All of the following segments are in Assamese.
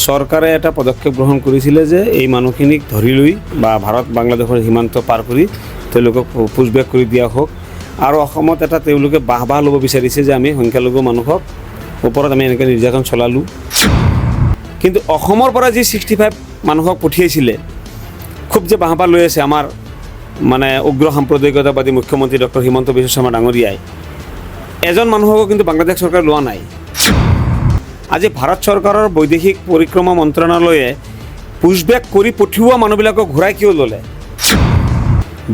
চৰকাৰে এটা পদক্ষেপ গ্ৰহণ কৰিছিলে যে এই মানুহখিনিক ধৰি লৈ বা ভাৰত বাংলাদেশৰ সীমান্ত পাৰ কৰি তেওঁলোকক পুছবেক কৰি দিয়া হোক আৰু অসমত এটা তেওঁলোকে বাহ ল'ব বিচাৰিছে যে আমি সংখ্যালঘু মানুহক ওপৰত আমি এনেকৈ নিৰ্যাতন চলালোঁ। কিন্তু অসমৰ পৰা যি 65 মানুহক পঠিয়াইছিলে খুব যে বাহ লৈ আছে আমাৰ মানে উগ্ৰ সাম্প্ৰদায়িকতাবাদী মুখ্যমন্ত্ৰী ডক্টৰ হিমন্ত বিশ্ব শৰ্মা ডাঙৰীয়াই এজন মানুহকো কিন্তু বাংলাদেশ চৰকাৰে লোৱা নাই। আজি ভাৰত চৰকাৰৰ বৈদেশিক পৰিক্ৰমা মন্ত্ৰণালয়ে পুছবেক কৰি পঠিওৱা মানুহবিলাকক ঘূৰাই কিয় ল'লে?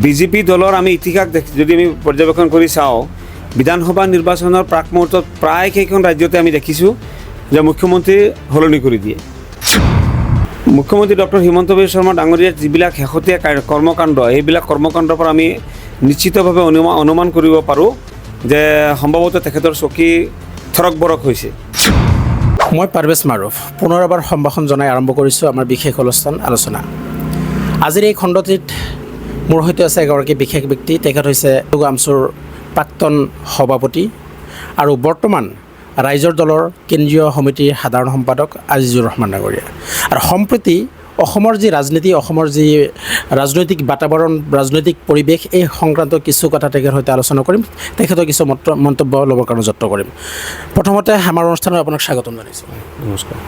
বিজেপি দলৰ আমি ইতিহাস যদি আমি পৰ্যবেক্ষণ কৰি চাওঁ, বিধানসভা নিৰ্বাচনৰ প্ৰাক মুহূৰ্তত প্ৰায় কেইখন ৰাজ্যতে আমি দেখিছোঁ যে মুখ্যমন্ত্ৰী সলনি কৰি দিয়ে। মুখ্যমন্ত্ৰী ডক্টৰ হিমন্ত বিশ্ব শৰ্মা ডাঙৰীয়াৰ যিবিলাক শেহতীয়া কৰ্মকাণ্ড, এইবিলাক কৰ্মকাণ্ডৰ পৰা আমি নিশ্চিতভাৱে অনুমান কৰিব পাৰোঁ যে সম্ভৱতঃ তেখেতৰ চকী থৰক বৰক হৈছে। মই পাৰভেজ মাৰুফ পুনৰ এবাৰ সম্ভাষণ জনাই আৰম্ভ কৰিছোঁ আমাৰ বিশেষ অনুষ্ঠান আলোচনা। আজিৰ এই খণ্ডটিত মোৰ সৈতে আছে এগৰাকী বিশেষ ব্যক্তি। তেখেত হৈছে আমচুৰ প্ৰাক্তন সভাপতি আৰু বৰ্তমান ৰাইজৰ দলৰ কেন্দ্ৰীয় সমিতিৰ সাধাৰণ সম্পাদক আজিজুৰ ৰহমান ডাঙৰীয়া। আৰু সম্প্ৰতি অসমৰ যি ৰাজনীতি, অসমৰ যি ৰাজনৈতিক বাতাবৰণ, ৰাজনৈতিক পৰিৱেশ, এই সংক্ৰান্ত কিছু কথা তেখেতৰ সৈতে আলোচনা কৰিম। তেখেতৰ কিছু মন্তব্য ল'বৰ কাৰণে যত্ন কৰিম। প্ৰথমতে আমাৰ অনুষ্ঠানত আপোনাক স্বাগতম জনাইছোঁ। নমস্কাৰ।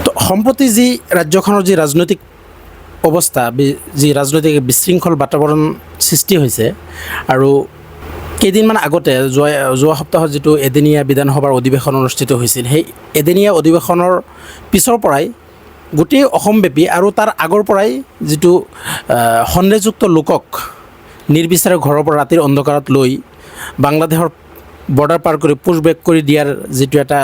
তো সম্প্ৰতি যি ৰাজ্যখনৰ যি ৰাজনৈতিক অৱস্থা, যি ৰাজনৈতিক বিশৃংখল বাতাবৰণ সৃষ্টি হৈছে আৰু কেইদিনমান আগতে যোৱা সপ্তাহত যিটো এদিনীয়া বিধানসভাৰ অধিৱেশন অনুষ্ঠিত হৈছিল, সেই এদিনীয়া অধিৱেশনৰ পিছৰ পৰাই গোটেই অসমব্যাপী আৰু তাৰ আগৰ পৰাই যিটো সন্দেহযুক্ত লোকক নিৰ্বিচাৰে ঘৰৰ পৰা ৰাতিৰ অন্ধকাৰত লৈ বাংলাদেশৰ বৰ্ডাৰ পাৰ কৰি পুছবেক কৰি দিয়াৰ যিটো এটা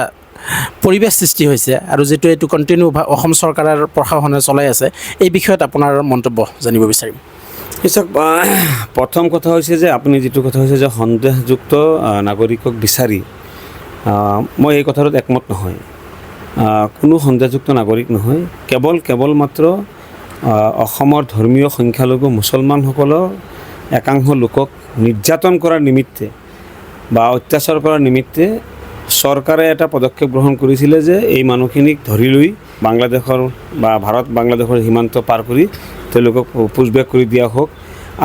পৰিৱেশ সৃষ্টি হৈছে আৰু যিটো এইটো কণ্টিনিউ অসম চৰকাৰৰ প্ৰশাসনে চলাই আছে, এই বিষয়ত আপোনাৰ মন্তব্য জানিব বিচাৰিম। চাওক, প্ৰথম কথা হৈছে যে আপুনি যিটো কথা হৈছে যে সন্দেহযুক্ত নাগৰিকক বিচাৰি, মই এই কথাটোত একমত নহয়। কোনো সন্দেহযুক্ত নাগৰিক নহয়, কেৱল মাত্ৰ অসমৰ ধৰ্মীয় সংখ্যালঘু মুছলমানসকলৰ একাংশ লোকক নিৰ্যাতন কৰাৰ নিমিত্তে বা অত্যাচাৰ কৰাৰ নিমিত্তে চৰকাৰে এটা পদক্ষেপ গ্ৰহণ কৰিছিলে যে এই মানুহখিনিক ধৰি লৈ বাংলাদেশৰ বা ভাৰত বাংলাদেশৰ সীমান্ত পাৰ কৰি তেওঁলোকক পুছবেক কৰি দিয়া হোক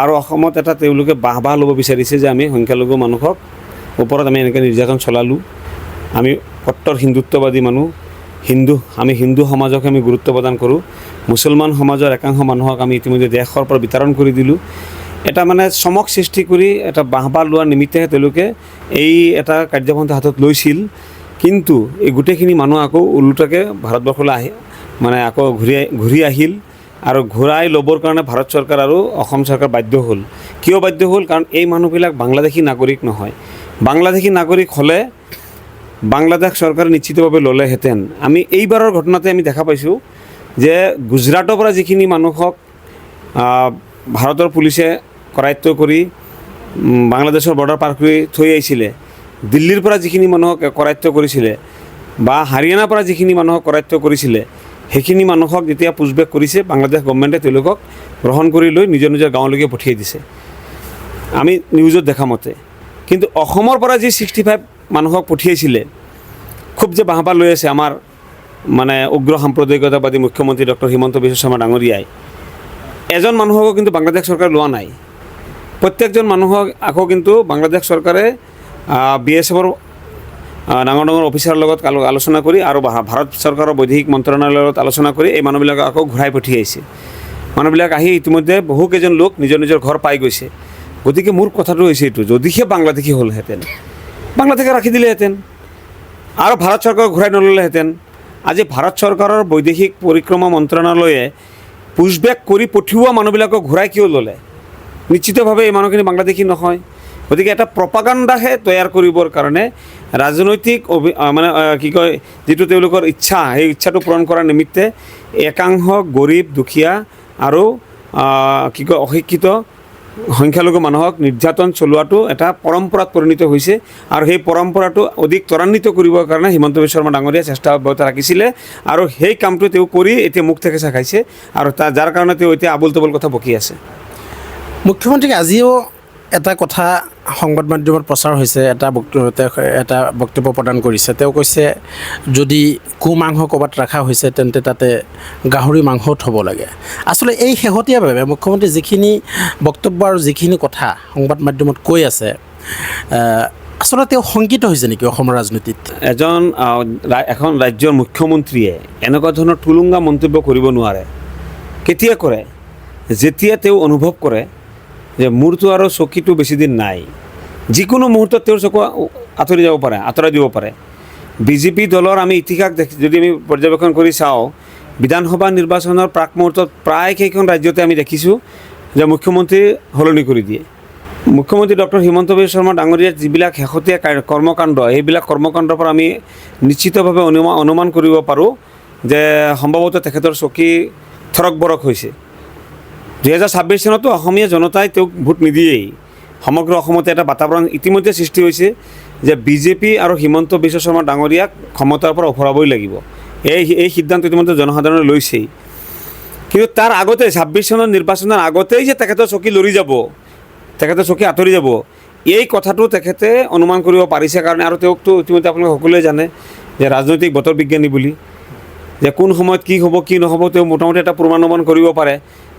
আৰু অসমত এটা তেওঁলোকে বাহ ল'ব বিচাৰিছে যে আমি সংখ্যালঘু মানুহক ওপৰত আমি এনেকৈ নিৰ্যাতন চলালোঁ। আমি কট্টৰ হিন্দুত্ববাদী মানুহ, আমি হিন্দু সমাজক আমি গুৰুত্ব প্ৰদান কৰোঁ। মুছলমান সমাজৰ একাংশ মানুহক আমি ইতিমধ্যে দেশৰ পৰা বিতৰণ কৰি দিলোঁ। এটা মানে চমক সৃষ্টি কৰি এটা বাহ লোৱাৰ নিমিত্তেহে তেওঁলোকে এই এটা কাৰ্যপন্থা হাতত লৈছিল। কিন্তু এই গোটেইখিনি মানুহ আকৌ ওলোটাকৈ ভাৰতবৰ্ষলৈ আকৌ ঘূৰি আহিল আৰু ঘূৰাই ল'বৰ কাৰণে ভাৰত চৰকাৰ আৰু অসম চৰকাৰ বাধ্য হ'ল। কিয় বাধ্য হ'ল? কাৰণ এই মানুহবিলাক বাংলাদেশী নাগৰিক নহয়। বাংলাদেশী নাগৰিক হ'লে বাংলাদেশ চৰকাৰে নিশ্চিতভাৱে ল'লেহেঁতেন। আমি এইবাৰৰ ঘটনাতে আমি দেখা পাইছোঁ যে গুজৰাটৰ পৰা যিখিনি মানুহক ভাৰতৰ পুলিচে কৰায়ত্ব কৰি বাংলাদেশৰ বৰ্ডাৰ পাৰ কৰি থৈ আহিছিলে, দিল্লীৰ পৰা যিখিনি মানুহক কৰায়ত্ব কৰিছিলে বা হাৰিয়ানাৰ পৰা যিখিনি মানুহক কৰায়ত্ব কৰিছিলে, সেইখিনি মানুহক যেতিয়া পুছবেক কৰিছে বাংলাদেশ গভৰ্ণমেণ্টে তেওঁলোকক গ্ৰহণ কৰি লৈ নিজৰ গাঁৱলৈকে পঠিয়াই দিছে আমি নিউজত দেখা মতে। কিন্তু অসমৰ পৰা যি 65 মানুহক পঠিয়াইছিলে খুব যে বাহ লৈ আছে আমাৰ মানে উগ্ৰ সাম্প্ৰদায়িকতাবাদী মুখ্যমন্ত্ৰী ডক্টৰ হিমন্ত বিশ্ব শৰ্মা ডাঙৰীয়াই এজন মানুহকো কিন্তু বাংলাদেশ চৰকাৰে লোৱা নাই। প্ৰত্যেকজন মানুহক আকৌ কিন্তু বাংলাদেশ চৰকাৰে BSFৰ ডাঙৰ অফিচাৰৰ লগত আলোচনা কৰি আৰু ভাৰত চৰকাৰৰ বৈদেশিক মন্ত্ৰণালয়ৰ লগত আলোচনা কৰি এই মানুহবিলাকক আকৌ ঘূৰাই পঠিয়াইছে। মানুহবিলাক আহি ইতিমধ্যে বহুকেইজন লোক নিজৰ ঘৰ পাই গৈছে। গতিকে মোৰ কথাটো হৈছে এইটো, যদিহে বাংলাদেশী হ'লহেঁতেন, বাংলাদেশে ৰাখি দিলেহেঁতেন আৰু ভাৰত চৰকাৰক ঘূৰাই নল'লেহেঁতেন। আজি ভাৰত চৰকাৰৰ বৈদেশিক পৰিক্ৰমা মন্ত্ৰণালয়ে পুছবেক কৰি পঠিওৱা মানুহবিলাকক ঘূৰাই কিয় ল'লে? নিশ্চিতভাৱে এই মানুহখিনি বাংলাদেশী নহয়। গতিকে এটা প্ৰপাগাণ্ডাহে তৈয়াৰ কৰিবৰ কাৰণে ৰাজনৈতিক যিটো তেওঁলোকৰ ইচ্ছা, সেই ইচ্ছাটো পূৰণ কৰাৰ নিমিত্তে একাংশ গৰীব দুখীয়া আৰু অশিক্ষিত সংখ্যালঘু মানুহক নিৰ্যাতন চলোৱাটো এটা পৰম্পৰাত পৰিণত হৈছে আৰু সেই পৰম্পৰাটো অধিক ত্বৰান্বিত কৰিবৰ কাৰণে হিমন্ত বিশ্ব শৰ্মা ডাঙৰীয়াই চেষ্টা অব্যাহত ৰাখিছিলে আৰু সেই কামটো তেওঁ কৰি এতিয়া মুখ থেকেচা খাইছে আৰু যাৰ কাৰণে তেওঁ এতিয়া আবোল তাবোল কথা বকি আছে। মুখ্যমন্ত্ৰীক আজিও এটা কথা সংবাদ মাধ্যমত প্ৰচাৰ হৈছে, এটা বক্তব্য প্ৰদান কৰিছে। তেওঁ কৈছে যদি গো মাংস ক'ৰবাত ৰখা হৈছে তেন্তে তাতে গাহৰি মাংসও থ'ব লাগে। আচলতে এই শেহতীয়াভাৱে মুখ্যমন্ত্ৰী যিখিনি বক্তব্য আৰু যিখিনি কথা সংবাদ মাধ্যমত কৈ আছে, আচলতে তেওঁ শংকিত হৈছে নেকি অসমৰ ৰাজনীতিত? এখন ৰাজ্যৰ মুখ্যমন্ত্ৰীয়ে এনেকুৱা ধৰণৰ টুলুংগা মন্তব্য কৰিব নোৱাৰে। কেতিয়া কৰে? যেতিয়া তেওঁ অনুভৱ কৰে যে মোৰতো আৰু চকীটো বেছি দিন নাই, যিকোনো মুহূৰ্তত তেওঁৰ চকু আঁতৰাই দিব পাৰে। বিজেপি দলৰ আমি ইতিহাস যদি আমি পৰ্যবেক্ষণ কৰি চাওঁ, বিধানসভা নিৰ্বাচনৰ প্ৰাক মুহূৰ্তত প্ৰায় কেইখন ৰাজ্যতে আমি দেখিছোঁ যে মুখ্যমন্ত্ৰী সলনি কৰি দিয়ে। মুখ্যমন্ত্ৰী ডক্টৰ হিমন্ত বিশ্ব শৰ্মা ডাঙৰীয়াৰ যিবিলাক শেহতীয়া কৰ্মকাণ্ড, এইবিলাক কৰ্মকাণ্ডৰ পৰা আমি নিশ্চিতভাৱে অনুমান কৰিব পাৰোঁ যে সম্ভৱতঃ তেখেতৰ চকী থৰক বৰক হৈছে। 2026 চনতো অসমীয়া জনতাই তেওঁক ভোট নিদিয়েই। সমগ্ৰ অসমতে এটা বাতাবৰণ ইতিমধ্যে সৃষ্টি হৈছে যে বিজেপি আৰু হিমন্ত বিশ্ব শৰ্মা ডাঙৰীয়াক ক্ষমতাৰ পৰা ওফৰাবই লাগিব। এই সিদ্ধান্ত ইতিমধ্যে জনসাধাৰণে লৈছেই। কিন্তু তাৰ আগতে 26 চনৰ নিৰ্বাচনৰ আগতেই যে তেখেতৰ চকী লৰি যাব, তেখেতৰ চকী আঁতৰি যাব, এই কথাটো তেখেতে অনুমান কৰিব পাৰিছে কাৰণে, আৰু তেওঁকতো ইতিমধ্যে আপোনালোকে সকলোৱে জানে যে ৰাজনৈতিক বতৰ বিজ্ঞানী বুলি, যে কোন সময়ত কি হ'ব কি নহ'ব তেওঁ মোটামুটি এটা পূৰ্বানুমান কৰিব পাৰে।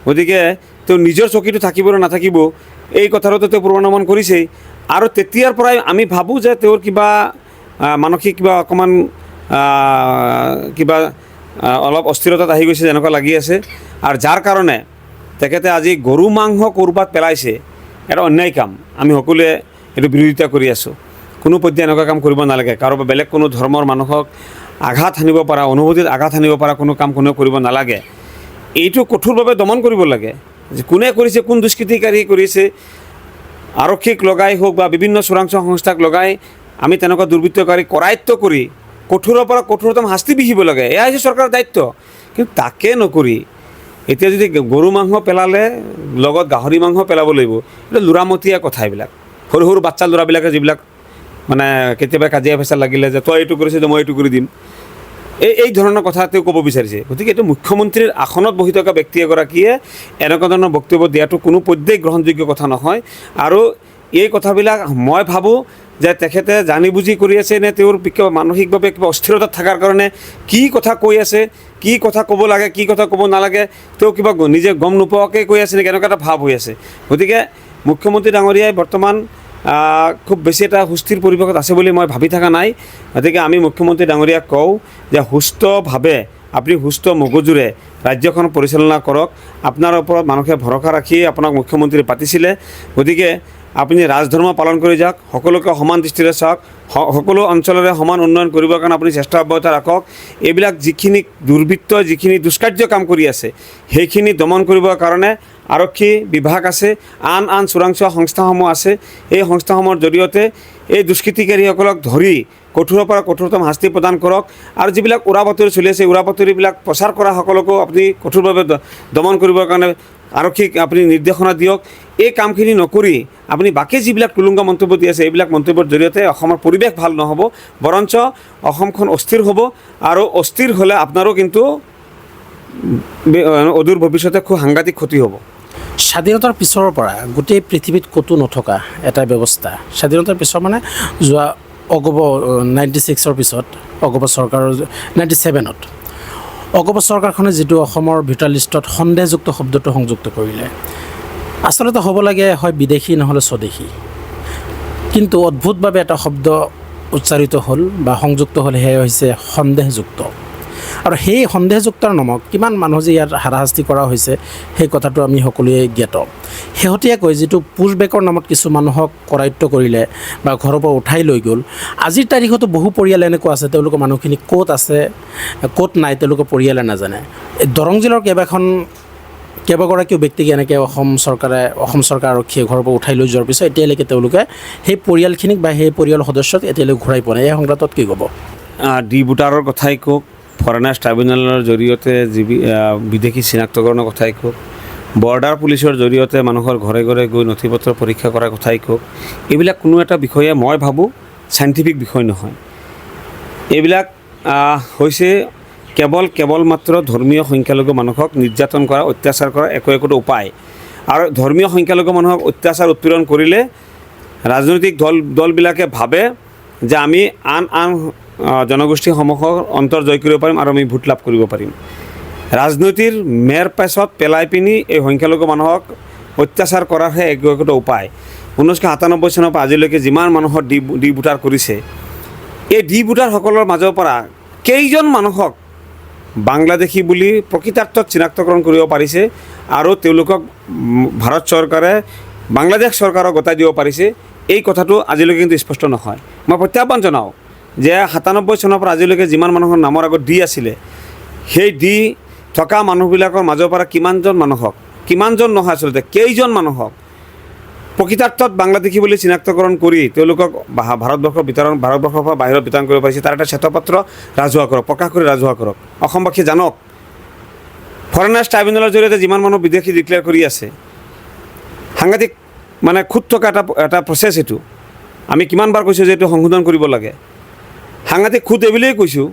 গতিকে তেওঁ নিজৰ চকীটো থাকিব নে নাথাকিব এই কথাটোতো তেওঁ পূৰ্বানুমান কৰিছেই। আৰু তেতিয়াৰ পৰাই আমি ভাবোঁ যে তেওঁৰ কিবা মানসিক অকণমান অলপ অস্থিৰতাত আহি গৈছে যেনেকুৱা লাগি আছে। আৰু যাৰ কাৰণে তেখেতে আজি গৰু মাংস ক'ৰবাত পেলাইছে, এটা অন্যায় কাম। আমি সকলোৱে এইটো বিৰোধিতা কৰি আছোঁ। কোনো পধ্যে এনেকুৱা কাম কৰিব নালাগে। কাৰোবাৰ বেলেগ কোনো ধৰ্মৰ মানুহক আঘাত সানিব পৰা, অনুভূতিত আঘাত সানিব পৰা কোনো কাম কোনেও কৰিব নালাগে। এইটো কঠোৰভাৱে দমন কৰিব লাগে। যে কোনে কৰিছে, কোন দুষ্কৃতিকাৰী কৰিছে, আৰক্ষীক লগাই হওক বা বিভিন্ন চোৰাংচোৱা সংস্থাক লগাই আমি তেনেকুৱা দুৰ্বৃত্তকাৰী কৰায়ত্ব কৰি কঠোৰৰ পৰা কঠোৰতম শাস্তি বিহিব লাগে। এয়া হৈছে চৰকাৰৰ দায়িত্ব। কিন্তু তাকে নকৰি এতিয়া যদি গৰু মাংস পেলালে লগত গাহৰি মাংস পেলাব লাগিব, এইটো লুৰামতীয়া কথা। এইবিলাক সৰু সৰু বাচ্চা ল'ৰাবিলাকে যিবিলাক মানে কেতিয়াবা কাজিয়া ফেচাল লাগিলে যে তই এইটো কৰিছে, মই এইটো কৰি দিম, এই ধৰণৰ কথা তেওঁ ক'ব বিচাৰিছে। গতিকে এইটো মুখ্যমন্ত্ৰীৰ আসনত বহি থকা ব্যক্তি এগৰাকীয়ে এনেকুৱা ধৰণৰ বক্তব্য দিয়াটো কোনো পধ্যেই গ্ৰহণযোগ্য কথা নহয়। আৰু এই কথাবিলাক মই ভাবোঁ যে তেখেতে জানি বুজি কৰি আছে নে তেওঁৰ মানসিকভাৱে কিবা অস্থিৰতাত থকাৰ কাৰণে কি কথা কৈ আছে, কি কথা ক'ব লাগে, কি কথা ক'ব নালাগে, তেওঁ কিবা নিজে গম নোপোৱাকৈ কৈ আছে নেকি, এনেকুৱা এটা ভাৱ হৈ আছে। গতিকে মুখ্যমন্ত্ৰী ডাঙৰীয়াই বৰ্তমান খুব বেছি এটা সুস্থিৰ পৰিৱেশত আছে বুলি মই ভাবি থকা নাই। গতিকে আমি মুখ্যমন্ত্ৰী ডাঙৰীয়াক কওঁ যে সুস্থভাৱে আপুনি সুস্থ মগজুৰে ৰাজ্যখন পৰিচালনা কৰক। আপোনাৰ ওপৰত মানুহে ভৰসা ৰাখিয়ে আপোনাক মুখ্যমন্ত্ৰী পাতিছিলে। গতিকে আপুনি ৰাজধৰ্ম পালন কৰি যাওক, সকলোকে সমান দৃষ্টিৰে চাওক, সকলো অঞ্চলৰে সমান উন্নয়ন কৰিবৰ কাৰণে আপুনি চেষ্টা অব্যাহত ৰাখক। এইবিলাক যিখিনি দুৰ্বৃত্ত, যিখিনি দুষ্কাৰ্য কাম কৰি আছে, সেইখিনি দমন কৰিবৰ কাৰণে আৰক্ষী বিভাগ আছে, আন চোৰাংচোৱা সংস্থাসমূহ আছে। এই সংস্থাসমূহৰ জৰিয়তে এই দুষ্কৃতিকাৰীসকলক ধৰি কঠোৰৰ পৰা কঠোৰতম শাস্তি প্ৰদান কৰক। আৰু যিবিলাক উৰা বাতৰি চলি আছে, উৰা বাতৰিবিলাক প্ৰচাৰ কৰা সকলকো আপুনি কঠোৰভাৱে দমন কৰিবৰ কাৰণে আৰক্ষীক আপুনি নিৰ্দেশনা দিয়ক। এই কামখিনি নকৰি আপুনি বাকী যিবিলাক টুলুংগা মন্তব্য দি আছে, এইবিলাক মন্তব্যৰ জৰিয়তে অসমৰ পৰিৱেশ ভাল নহ'ব, বৰঞ্চ অসমখন অস্থিৰ হ'ব। আৰু অস্থিৰ হ'লে আপোনাৰো কিন্তু অদূৰ ভৱিষ্যতে খুব সাংঘাতিক ক্ষতি হ'ব। স্বাধীনতাৰ পিছৰ পৰা গোটেই পৃথিৱীত ক'তো নথকা এটা ব্যৱস্থা, স্বাধীনতাৰ পিছৰ মানে যোৱা 96ৰ পিছত অগপ চৰকাৰৰ 97ত অগপ চৰকাৰখনে যিটো অসমৰ ভোটাৰ লিষ্টত সন্দেহযুক্ত শব্দটো সংযুক্ত কৰিলে, আচলতে হ'ব লাগে হয় বিদেশী নহ'লে স্বদেশী, কিন্তু অদ্ভুতভাৱে এটা শব্দ উচ্চাৰিত হ'ল বা সংযুক্ত হ'ল, সেয়া হৈছে সন্দেহযুক্ত। আৰু সেই সন্দেহযুক্তৰ নামত কিমান মানুহ যে ইয়াত হাৰাশাস্তি কৰা হৈছে সেই কথাটো আমি সকলোৱে জ্ঞাত। শেহতীয়াকৈ যিটো পুছবেকৰ নামত কিছু মানুহক কৰায়ত্ব কৰিলে বা ঘৰৰ পৰা উঠাই লৈ গ'ল, আজিৰ তাৰিখতো বহু পৰিয়াল এনেকুৱা আছে তেওঁলোকৰ মানুহখিনি ক'ত আছে ক'ত নাই তেওঁলোকৰ পৰিয়ালে নাজানে। দৰং জিলাৰ কেইবাগৰাকীও ব্যক্তিক এনেকৈ অসম চৰকাৰ আৰক্ষীয়ে ঘৰৰ পৰা উঠাই লৈ যোৱাৰ পিছত এতিয়ালৈকে তেওঁলোকে সেই পৰিয়ালখিনিক বা সেই পৰিয়ালৰ সদস্যক এতিয়ালৈকে ঘূৰাই পোৱা নাই। এই সংক্ৰান্তত কি ক'ব? ডি ভোটাৰৰ কথাই কওক, ফৰেনাৰ্ছ ট্ৰাইব্যুনেলৰ জৰিয়তে বিদেশী চিনাক্তকৰণৰ কথাই কওক, বৰ্ডাৰ পুলিচৰ জৰিয়তে মানুহৰ ঘৰে ঘৰে গৈ নথি পত্ৰ পৰীক্ষা কৰাৰ কথাই কওক, এইবিলাক কোনো এটা বিষয়ে মই ভাবোঁ চাইণ্টিফিক বিষয় নহয়। এইবিলাক হৈছে কেৱল মাত্ৰ ধৰ্মীয় সংখ্যালঘু মানুহক নিৰ্যাতন কৰা, অত্যাচাৰ কৰা একোটা উপায়। আৰু ধৰ্মীয় সংখ্যালঘু মানুহক অত্যাচাৰ উৎপীড়ন কৰিলে ৰাজনৈতিক দলবিলাকে ভাবে যে আমি আন জনগোষ্ঠীসমূহৰ অন্তৰ জয় কৰিব পাৰিম আৰু আমি ভোট লাভ কৰিব পাৰিম। ৰাজনীতিৰ মেৰ পেছত পেলাই পিনি এই সংখ্যালঘু মানুহক অত্যাচাৰ কৰাৰহে একোটা উপায়। 1997 চনৰ পৰা আজিলৈকে যিমান মানুহৰ ডি ভোটাৰ কৰিছে, এই ডি ভোটাৰসকলৰ মাজৰ পৰা কেইজন মানুহক বাংলাদেশী বুলি প্ৰকৃতাৰ্থত চিনাক্তকৰণ কৰিব পাৰিছে আৰু তেওঁলোকক ভাৰত চৰকাৰে বাংলাদেশ চৰকাৰক গতাই দিব পাৰিছে, এই কথাটো আজিলৈকে কিন্তু স্পষ্ট নহয়। মই প্ৰত্যাহ্বান জনাওঁ যে 97 চনৰ পৰা আজিলৈকে যিমান মানুহৰ নামৰ আগত ডি আছিলে, সেই ডি থকা মানুহবিলাকৰ মাজৰ পৰা কিমানজন নহয় আচলতে কেইজন মানুহক প্ৰকৃতাৰ্থত বাংলাদেশী বুলি চিনাক্তকৰণ কৰি তেওঁলোকক ভাৰতবৰ্ষৰ পৰা বাহিৰত বিতৰণ কৰিব পাৰিছে, তাৰ এটা শ্বেতপত্ৰ ৰাজহুৱা কৰক, প্ৰকাশ কৰি ৰাজহুৱা কৰক। অসমবাসী জানক, ফৰেনাৰ্ছ ট্ৰাইব্যুনেলৰ জৰিয়তে যিমান মানুহ বিদেশী ডিক্লেয়াৰ কৰি আছে, সাংঘাতিক মানে খুঁত থকা এটা প্ৰচেছ। এইটো আমি কিমানবাৰ কৈছোঁ যে এইটো সংশোধন কৰিব লাগে। সাংঘাতিক খুঁত এইবুলিয়েই কৈছোঁ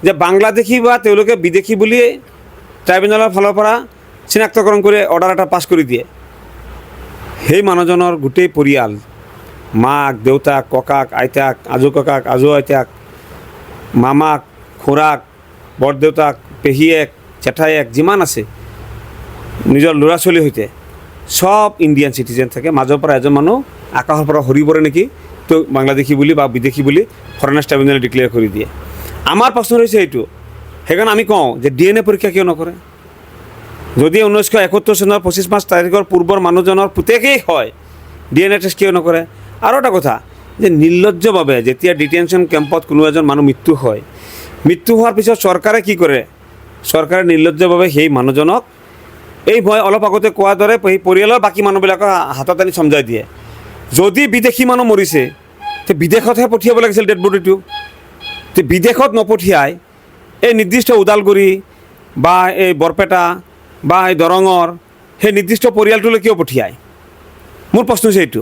যে বাংলাদেশী বা তেওঁলোকে বিদেশী বুলি ট্ৰাইব্যুনেলৰ ফালৰ পৰা চিনাক্তকৰণ কৰি অৰ্ডাৰ এটা পাছ কৰি দিয়ে। সেই মানুহজনৰ গোটেই পৰিয়াল, মাক, দেউতাক, ককাক, আইতাক, আজু ককাক, আজু আইতাক, মামাক, খুৰাক, বৰদেউতাক, পেহীয়েক, জেঠায়েক যিমান আছে, নিজৰ ল'ৰা ছোৱালীৰ সৈতে সব ইণ্ডিয়ান চিটিজেন থাকে। মাজৰ পৰা এজন মানুহ আকাশৰ পৰা সৰি পৰে নেকি, তো বাংলাদেশী বুলি বা বিদেশী বুলি ফৰেনাৰ্ছ ট্ৰাইব্যুনেলে ডিক্লেয়াৰ কৰি দিয়ে। আমাৰ প্ৰশ্ন হৈছে এইটো, সেইকাৰণে আমি কওঁ যে DNA পৰীক্ষা কিয় নকৰে? যদি 1971 চনৰ 25 মাৰ্চ তাৰিখৰ পূৰ্বৰ মানুহজনৰ পুতেকেই হয়, DNA টেষ্ট কিয় নকৰে? আৰু এটা কথা যে নিৰ্লজ্জভাৱে যেতিয়া ডিটেনশ্যন কেম্পত কোনো এজন মানুহ মৃত্যু হয়, মৃত্যু হোৱাৰ পিছত চৰকাৰে কি কৰে? চৰকাৰে নিৰ্লজ্জভাৱে সেই মানুহজনক এই ভয় অলপ আগতে কোৱাৰ দৰে সেই পৰিয়ালৰ বাকী মানুহবিলাকৰ হাতত আনি চমজাই দিয়ে। যদি বিদেশী মানুহ মৰিছে, তে বিদেশতহে পঠিয়াব লাগিছিল ডেড বডিটো। তে বিদেশত নপঠিয়াই এই নিৰ্দিষ্ট ওদালগুৰি বা এই বৰপেটা বা এই দৰঙৰ সেই নিৰ্দিষ্ট পৰিয়ালটোলৈ কিয় পঠিয়ায়? মোৰ প্ৰশ্ন হৈছে এইটো।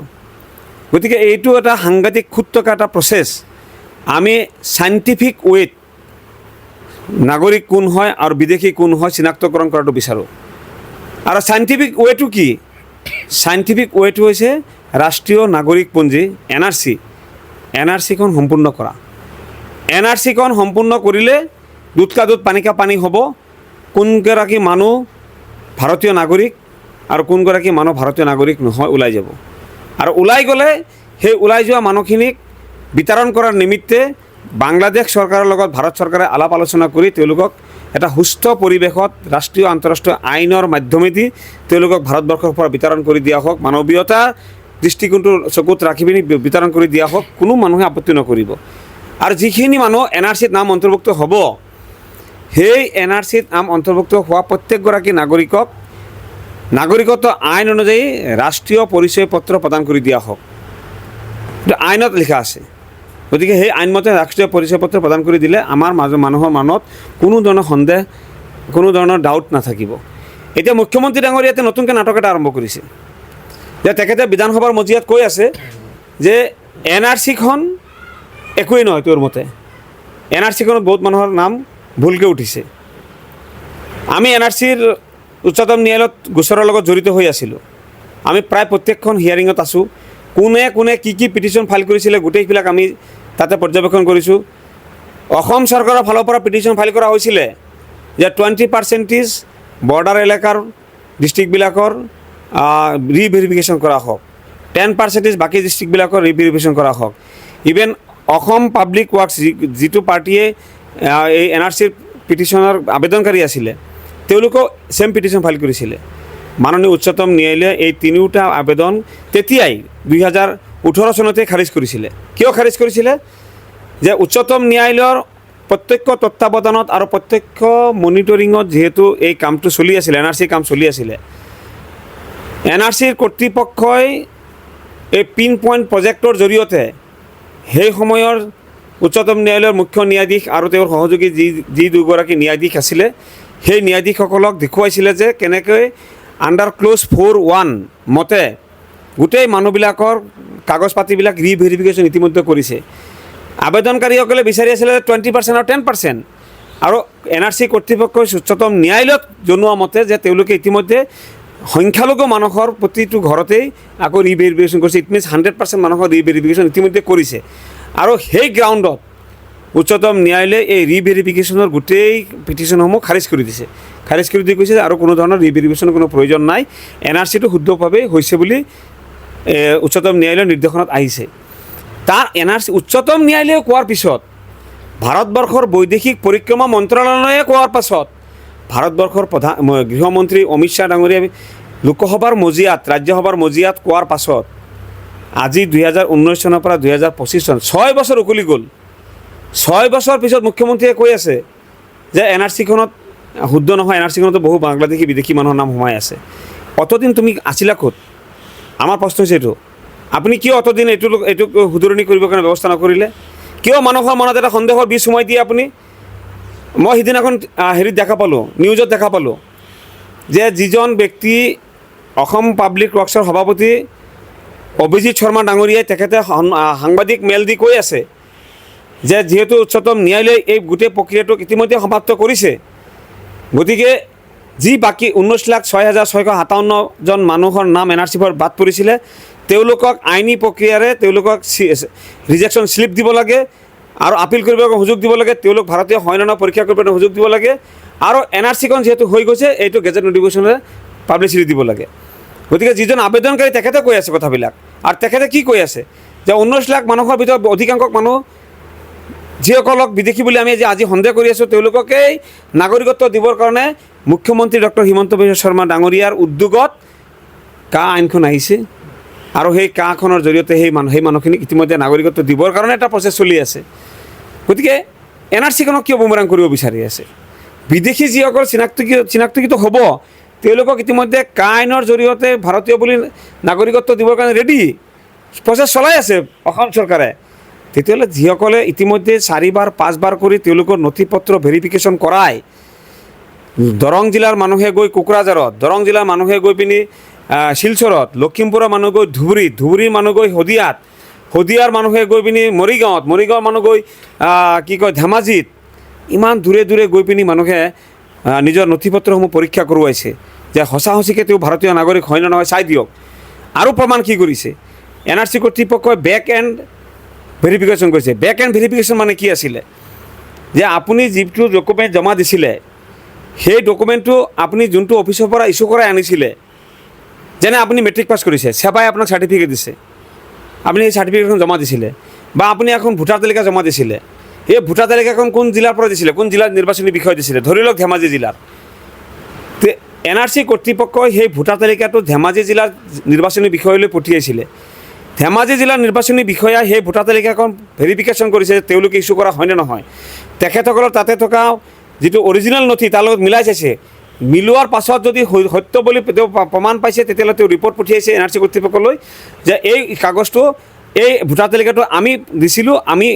গতিকে এইটো এটা সাংঘাতিক খুঁত থকা এটা প্ৰচেছ। আমি চাইণ্টিফিক ৱেত নাগৰিক কোন হয় আৰু বিদেশী কোন হয় চিনাক্তকৰণ কৰাটো বিচাৰোঁ। আৰু চাইণ্টিফিক ৱেটো কি? চাইণ্টিফিক ৱেটো হৈছে ৰাষ্ট্ৰীয় নাগৰিকপঞ্জী NRC-খন সম্পূৰ্ণ কৰা। NRC-খন সম্পূৰ্ণ কৰিলে দুধ কা দুধ পানী কা পানী হ'ব। কোনগৰাকী মানুহ ভাৰতীয় নাগৰিক আৰু কোনগৰাকী মানুহ ভাৰতীয় নাগৰিক নহয় ওলাই যাব। আৰু ওলাই গ'লে সেই ওলাই যোৱা মানুহখিনিক বিতৰণ কৰাৰ নিমিত্তে বাংলাদেশ চৰকাৰৰ লগত ভাৰত চৰকাৰে আলাপ আলোচনা কৰি তেওঁলোকক এটা সুস্থ পৰিৱেশত ৰাষ্ট্ৰীয় আন্তঃৰাষ্ট্ৰীয় আইনৰ মাধ্যমেদি তেওঁলোকক ভাৰতবৰ্ষৰ পৰা বিতৰণ কৰি দিয়া হওক। মানৱীয়তা দৃষ্টিকোণটো চকুত ৰাখি পিনি বিতৰণ কৰি দিয়া হওক, কোনো মানুহে আপত্তি নকৰিব। আৰু যিখিনি মানুহ NRC-ত নাম অন্তৰ্ভুক্ত হ'ব, সেই NRC-ত নাম অন্তৰ্ভুক্ত হোৱা প্ৰত্যেকগৰাকী নাগৰিকক নাগৰিকত্ব আইন অনুযায়ী ৰাষ্ট্ৰীয় পৰিচয় পত্ৰ প্ৰদান কৰি দিয়া হওক। এইটো আইনত লিখা আছে। গতিকে সেই আইনমতে ৰাষ্ট্ৰীয় পৰিচয় পত্ৰ প্ৰদান কৰি দিলে আমাৰ মানুহৰ মনত কোনো ধৰণৰ সন্দেহ, কোনো ধৰণৰ ডাউট নাথাকিব। এতিয়া মুখ্যমন্ত্ৰী ডাঙৰীয়া ইয়াতে নতুনকৈ নাটক এটা আৰম্ভ কৰিছে যে তেখেতে বিধানসভাৰ মজিয়াত কৈ আছে যে NRC-খন একোৱেই নহয়। তোৰ মতে NRC-খনত বহুত মানুহৰ নাম ভুলকৈ উঠিছে। আমি NRC-ৰ উচ্চতম ন্যায়ালয়ত গোচৰৰ লগত জড়িত হৈ আছিলোঁ। আমি প্ৰায় প্ৰত্যেকখন হিয়াৰিঙত আছোঁ। কোনে কি পিটিশ্যন ফাইল কৰিছিলে গোটেইবিলাক আমি তাতে পৰ্যবেক্ষণ কৰিছোঁ। অসম চৰকাৰৰ ফালৰ পৰা পিটিশ্যন ফাইল কৰা হৈছিলে যে 20% বৰ্ডাৰ এলেকাৰ ডিষ্ট্ৰিক্টবিলাকৰ ৰিভেৰিফিকেশ্যন কৰা হওক, 10% বাকী ডিষ্ট্ৰিক্টবিলাকৰ ৰিভেৰিফিকেশ্যন কৰা হওক। ইভেন অসম পাব্লিক ৱৰ্কছ যিটো পাৰ্টীয়ে এই NRC-ৰ পিটিশ্যনৰ আবেদনকাৰী আছিলে, তেওঁলোকেও ছেম পিটিশ্যন ফাইল কৰিছিলে। মাননীয় উচ্চতম ন্যায়ালয়ে এই তিনিওটা আবেদন তেতিয়াই 2018 চনতে খাৰিজ কৰিছিলে। কিয় খাৰিজ কৰিছিলে? যে উচ্চতম ন্যায়ালয়ৰ প্ৰত্যক্ষ তত্ত্বাৱধানত আৰু প্ৰত্যক্ষ মনিটৰিঙত যিহেতু এই কামটো চলি আছিলে, NRC কাম চলি আছিলে, NRC-ৰ কৰ্তৃপক্ষই এই পিন পইণ্ট প্ৰজেক্টৰ জৰিয়তে সেই সময়ৰ উচ্চতম ন্যায়ালয়ৰ মুখ্য ন্যায়াধীশ আৰু তেওঁৰ সহযোগী যি দুগৰাকী ন্যায়াধীশ আছিলে, সেই ন্যায়াধীশসকলক দেখুৱাইছিলে যে কেনেকৈ আণ্ডাৰ ক্ল'জ 4(1) মতে গোটেই মানুহবিলাকৰ কাগজ পাতিবিলাক ৰিভেৰিফিকেশ্যন ইতিমধ্যে কৰিছে। আবেদনকাৰীসকলে বিচাৰি আছিলে 20% আৰু 10%। আৰু NRC কৰ্তৃপক্ষই উচ্চতম ন্যায়ালয়ত জনোৱা মতে যে তেওঁলোকে ইতিমধ্যে সংখ্যালঘু মানুহৰ প্ৰতিটো ঘৰতেই আকৌ ৰিভেৰিফিকেশ্যন কৰিছে। ইট মিনছ 100% মানুহৰ ৰিভেৰিফিকেশ্যন ইতিমধ্যে কৰিছে। আৰু সেই গ্ৰাউণ্ডত উচ্চতম ন্যায়ালয়ে এই ৰিভেৰিফিকেশ্যনৰ গোটেই পিটিশ্যনসমূহ খাৰিজ কৰি দিছে। খাৰিজ কৰি দি কৈছে যে আৰু কোনো ধৰণৰ ৰিভেৰিফিকেশ্যনৰ কোনো প্ৰয়োজন নাই, NRCটো শুদ্ধভাৱে হৈছে বুলি উচ্চতম ন্যায়ালয়ৰ নিৰ্দেশনত আহিছে। তাৰ NRC উচ্চতম ন্যায়ালয়ে কোৱাৰ পিছত, ভাৰতবৰ্ষৰ বৈদেশিক পৰিক্ৰমা মন্ত্ৰালয়ে কোৱাৰ পাছত, ভাৰতবৰ্ষৰ গৃহমন্ত্ৰী অমিত শ্বাহ ডাঙৰীয়াই লোকসভাৰ মজিয়াত, ৰাজ্যসভাৰ মজিয়াত কোৱাৰ পাছত আজি 2019 চনৰ পৰা 2025 চন 6 বছৰ উকলি গ'ল। 6 বছৰ পিছত মুখ্যমন্ত্ৰীয়ে কৈ আছে যে NRCখনত শুদ্ধ নহয়, NRCখনতো বহু বাংলাদেশী বিদেশী মানুহৰ নাম সোমাই আছে। অতদিন তুমি আছিলা ক'ত? আমাৰ প্ৰশ্ন হৈছে এইটো, আপুনি কিয় অতদিন এইটো শুধৰণি কৰিবৰ কাৰণে ব্যৱস্থা নকৰিলে? কিয় মানুহৰ মনত এটা সন্দেহৰ বীজ সোমাই দিয়ে আপুনি? মই সিদিনাখন হেৰিত দেখা পালোঁ, নিউজত দেখা পালোঁ যে যিজন ব্যক্তি অসম পাব্লিক ৱৰ্কছৰ সভাপতি অভিজিত শৰ্মা ডাঙৰীয়াই তেখেতে সাংবাদিক মেল দি কৈ আছে যে যিহেতু উচ্চতম ন্যায়ালয়ে এই গোটেই প্ৰক্ৰিয়াটোক ইতিমধ্যে সমাপ্ত কৰিছে, গতিকে যি বাকী 19,06,657জন মানুহৰ নাম NRCৰ বাদ পৰিছিলে, তেওঁলোকক আইনী প্ৰক্ৰিয়াৰে তেওঁলোকক ৰিজেকশ্যন শ্লিপ দিব লাগে আৰু আপিল কৰিবৰ সুযোগ দিব লাগে, তেওঁলোক ভাৰতীয় হয় নে নহয় পৰীক্ষা কৰিবৰ সুযোগ দিব লাগে, আৰু NRCখন যিহেতু হৈ গৈছে এইটো গেজেট নটিফিকেশ্যনেৰে পাব্লিচিটি দিব লাগে। গতিকে যিজন আবেদনকাৰী তেখেতে কৈ আছে কথাবিলাক, আৰু তেখেতে কি কৈ আছে যে 19 লাখ মানুহৰ ভিতৰত অধিকাংশ মানুহ যিসকলক বিদেশী বুলি আমি আজি সন্দেহ কৰি আছোঁ, তেওঁলোককেই নাগৰিকত্ব দিবৰ কাৰণে মুখ্যমন্ত্ৰী ডক্টৰ হিমন্ত বিশ্ব শৰ্মা ডাঙৰীয়াৰ উদ্যোগত আইনখন আহিছে, আৰু সেই খনৰ জৰিয়তে সেই মানুহখিনিক ইতিমধ্যে নাগৰিকত্ব দিবৰ কাৰণে এটা প্ৰচেছ চলি আছে। গতিকে NRCখনক কিয় বুমৰাং কৰিব বিচাৰি আছে? বিদেশী যিসকল চিনাক্তকৃত হ'ব, তেওঁলোকক ইতিমধ্যে আইনৰ জৰিয়তে ভাৰতীয় বুলি নাগৰিকত্ব দিবৰ কাৰণে ৰেডি, প্ৰচেছ চলাই আছে অসম চৰকাৰে। তেতিয়াহ'লে যিসকলে ইতিমধ্যে 4বাৰ 5বাৰ কৰি তেওঁলোকৰ নথি পত্ৰ ভেৰিফিকেশ্যন কৰায়, দৰং জিলাৰ মানুহে গৈ কোকৰাঝাৰত, দৰং জিলাৰ মানুহে গৈ পিনি শিলচৰত, লখিমপুৰৰ মানুহ গৈ ধুবুৰীৰ মানুহ গৈ শদিয়াৰ মানুহে গৈ পিনি মৰিগাঁৱৰ মানুহ গৈ ধেমাজিত, ইমান দূৰে দূৰে গৈ পিনি মানুহে নিজৰ নথি পত্ৰসমূহ পৰীক্ষা কৰোৱাইছে যে সঁচা সঁচিকৈ তেওঁ ভাৰতীয় নাগৰিক হয় নে নহয় চাই দিয়ক। আৰু প্ৰমাণ কি কৰিছে? NRC কৰ্তৃপক্ষই বেক এণ্ড ভেৰিফিকেশ্যন কৰিছে। বেক এণ্ড ভেৰিফিকেশ্যন মানে কি আছিলে? যে আপুনি যিটো ডকুমেণ্ট জমা দিছিলে, সেই ডকুমেণ্টটো আপুনি যোনটো অফিচৰ পৰা ইছ্যু কৰাই আনিছিলে, যেনে আপুনি মেট্ৰিক পাছ কৰিছে, সেৱাই আপোনাক চাৰ্টিফিকেট দিছে, আপুনি সেই চাৰ্টিফিকেটখন জমা দিছিলে, বা আপুনি এখন ভোটাৰ তালিকা জমা দিছিলে, এই ভোটাৰ তালিকাখন কোন জিলাৰ পৰা দিছিলে, কোন জিলাৰ নিৰ্বাচনী বিষয় দিছিলে, ধৰি লওক ধেমাজি জিলাৰ, তে NRC কৰ্তৃপক্ষই সেই ভোটাৰ তালিকাটো ধেমাজি জিলাৰ নিৰ্বাচনী বিষয়লৈ পঠিয়াইছিলে। ধেমাজি জিলাৰ নিৰ্বাচনী বিষয়াই সেই ভোটাৰ তালিকাখন ভেৰিফিকেশ্যন কৰিছে যে তেওঁলোকে ইছ্যু কৰা হয়নে নহয়। তেখেতসকলৰ তাতে থকা যিটো অৰিজিনেল নথি তাৰ লগত মিলাই চাইছে, মিলোৱাৰ পাছত যদি সত্য বুলি তেওঁ প্ৰমাণ পাইছে, তেতিয়াহ'লে তেওঁ ৰিপৰ্ট পঠিয়াইছে NRC কৰ্তৃপক্ষলৈ যে এই কাগজটো, এই ভোটাৰ তালিকাটো আমি দিছিলোঁ, আমি